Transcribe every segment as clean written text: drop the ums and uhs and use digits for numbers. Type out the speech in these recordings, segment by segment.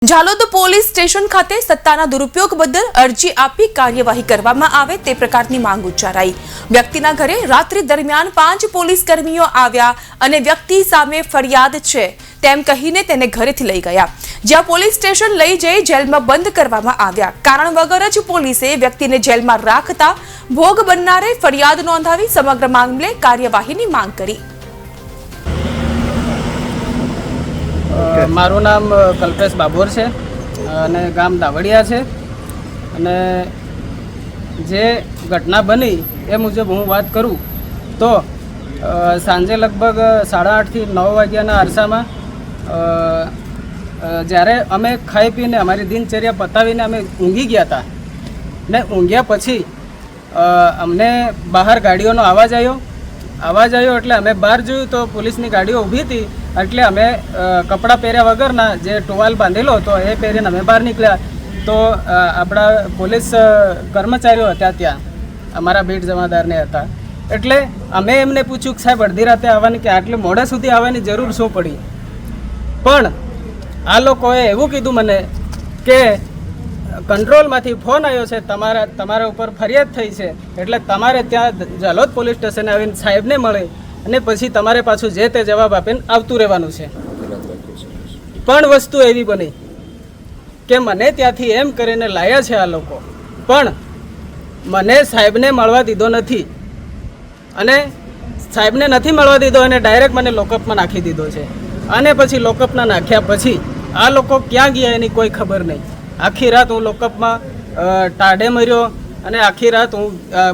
Jhalod police station ખાતે સત્તાના દુરુપયોગ બદલ અરજી આપી કાર્યવાહી કરવામાં આવે તે પ્રકારની માંગ ઉચ્ચારાઈ। વ્યક્તિના ઘરે રાત્રિ દરમિયાન 5 પોલીસ કર્મીઓ આવ્યા અને વ્યક્તિ સામે ફરિયાદ છે તેમ કહીને તેને ઘરેથી લઈ ગયા, જ્યાં પોલીસ સ્ટેશન લઈ જઈ જેલમાં બંધ કરવામાં આવ્યા। કારણ વગર જ પોલીસે વ્યક્તિને જેલમાં રાખતા ભોગ બનનારે ફરિયાદ નોંધાવી સમગ્ર મામલે કાર્યવાહીની માંગ કરી। મારું નામ કલ્પેશ બાબોર છે અને ગામ દાવડિયા છે અને જે ઘટના બની એ મુજબ હું વાત કરું તો સાંજે લગભગ 8:30 થી 9 વાગ્યાના અરસામાં જ્યારે અમે ખાઈ પીને અમારી દિનચર્યા પતાવીને અમે ઊંઘી ગયા હતા ને ઊંઘ્યા પછી અમને બહાર ગાડીઓનો અવાજ આવ્યો એટલે અમે બહાર જોયું તો પોલીસની ગાડીઓ ઊભી હતી એટલે અમે કપડાં પહેર્યા વગરના જે ટોવાલ બાંધેલો હતો એ પહેરીને અમે બહાર નીકળ્યા તો આપણા પોલીસ કર્મચારીઓ હતા ત્યાં અમારા બીટ જમાદારને હતા એટલે અમે એમને પૂછ્યું કે સાહેબ અડધી રાતે આવવાની કે આટલે મોડા સુધી આવવાની જરૂર શું પડી, પણ આ લોકોએ એવું કીધું મને કે કંટ્રોલમાંથી ફોન આવ્યો છે, તમારા ઉપર ફરિયાદ થઈ છે એટલે તમારે ત્યાં ઝાલોદ પોલીસ સ્ટેશને આવીને સાહેબને મળે અને પછી તમારે પાછું જે તે જવાબ આપીને આવતું રહેવાનું છે। પણ વસ્તુ એવી બની કે મને ત્યાંથી એમ કરીને લાયા છે આ લોકો, પણ મને સાહેબને મળવા દીધો નથી અને સાહેબને નથી મળવા દીધો અને ડાયરેક્ટ મને લોકઅપમાં નાખી દીધો છે અને પછી લોકઅપમાં નાખ્યા પછી આ લોકો ક્યાં ગયા એની કોઈ ખબર નહીં। આખી રાત હું લોકઅપમાં ટાઢે મર્યો અને આખી રાત હું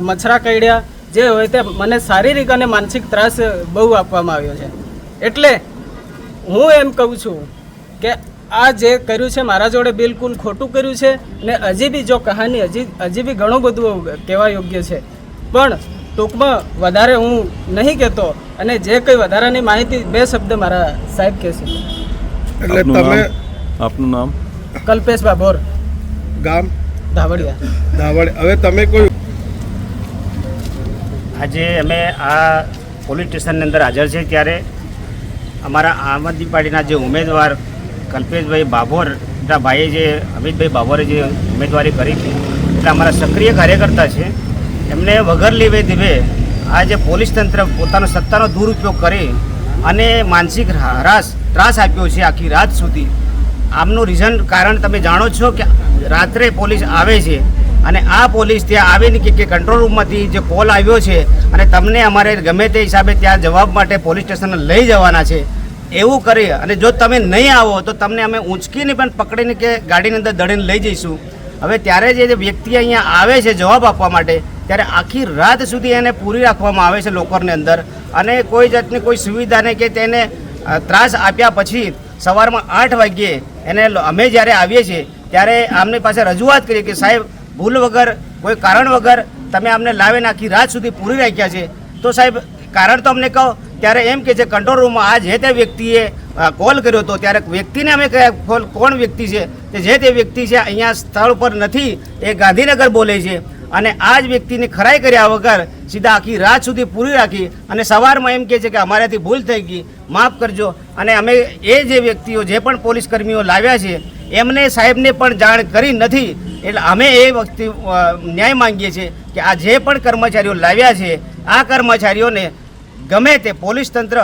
મચ્છરા કરડ્યા, જે હોય તે મને શારીરિક અને માનસિક ત્રાસ બહુ આપવામાં આવ્યો છે। એટલે હું એમ કહું છું કે આ જે કર્યું છે મારા જોડે બિલકુલ ખોટું કર્યું છે ને હજી બી જો કહાની હજી બી ઘણું બધું કહેવા યોગ્ય છે, પણ ટૂંકમાં વધારે હું નહીં કહેતો અને જે કંઈ વધારાની માહિતી 2 શબ્દ મારા સાહેબ કહેશે। એટલે તમે આપનું નામ? કલ્પેશ બાબોર, ગામ દાવડિયા। હવે તમે કોઈ આજે અમે આ પોલીસ સ્ટેશનની અંદર હાજર છે ત્યારે અમારા આમ આદમી પાર્ટીના જે ઉમેદવાર કલ્પેશભાઈ બાબોરના ભાઈએ જે અમિતભાઈ બાબોરે જે ઉમેદવારી કરી હતી એટલે અમારા સક્રિય કાર્યકર્તા છે, એમને વગર લેવે દેવે આ જે પોલીસ તંત્ર પોતાનો સત્તાનો દુરુપયોગ કરી અને માનસિક ત્રાસ આપ્યો છે આખી રાત સુધી। આમનું રીઝન કારણ તમે જાણો છો કે રાત્રે પોલીસ આવે છે અને આ પોલીસ ત્યાં આવીને કે કંટ્રોલ રૂમમાંથી જે કોલ આવ્યો છે અને તમને અમારે ગમે તે હિસાબે ત્યાં જવાબ માટે પોલીસ સ્ટેશને લઈ જવાના છે એવું કરી અને જો તમે નહીં આવો તો તમને અમે ઊંચકીને પણ પકડીને કે ગાડીની અંદર દળીને લઈ જઈશું। હવે ત્યારે જે વ્યક્તિ અહીંયા આવે છે જવાબ આપવા માટે ત્યારે આખી રાત સુધી એને પૂરી રાખવામાં આવે છે લોકરની અંદર અને કોઈ જાતની કોઈ સુવિધા નહીં કે તેને ત્રાસ આપ્યા પછી સવારમાં 8 વાગ્યે એને અમે જ્યારે આવીએ છીએ ત્યારે આમની પાસે રજૂઆત કરીએ કે સાહેબ ભૂલ વગર કોઈ કારણ વગર તમે અમને લાવીને આખી રાત સુધી પૂરી રાખ્યા છે, તો સાહેબ કારણ તો અમને કહો। ત્યારે એમ કે છે કંટ્રોલ રૂમમાં આ જે તે વ્યક્તિએ કોલ કર્યો હતો ત્યારે વ્યક્તિને અમે કહ્યા કોણ વ્યક્તિ છે કે જે તે વ્યક્તિ છે અહીંયા સ્થળ પર નથી, એ ગાંધીનગર બોલે છે અને આ જ વ્યક્તિની ખરાઈ કર્યા વગર સીધા આખી રાત સુધી પૂરી રાખી અને સવારમાં એમ કહે છે કે અમારાથી ભૂલ થઈ ગઈ, માફ કરજો। અને અમે એ જે વ્યક્તિઓ જે પણ પોલીસ કર્મીઓ લાવ્યા છે એમને સાહેબને પણ જાણ કરી નથી, એટલે અમે એ વખતે ન્યાય માંગીએ છીએ કે આ જે પણ કર્મચારીઓ લાવ્યા છે આ કર્મચારીઓને ગમે તે પોલીસ તંત્ર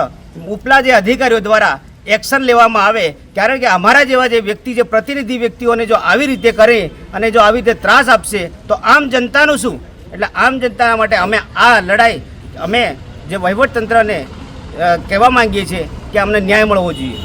ઉપલા જે અધિકારીઓ દ્વારા એક્શન લેવામાં આવે, કારણ કે અમારા જેવા જે વ્યક્તિ જે પ્રતિનિધિ વ્યક્તિઓને જો આવી રીતે કરે અને જો આવી રીતે ત્રાસ આપશે તો આમ જનતાનું શું? એટલે આમ જનતા માટે અમે આ લડાઈ અમે જે વહીવટતંત્રને કહેવા માંગીએ છીએ કે અમને ન્યાય મળવો જોઈએ।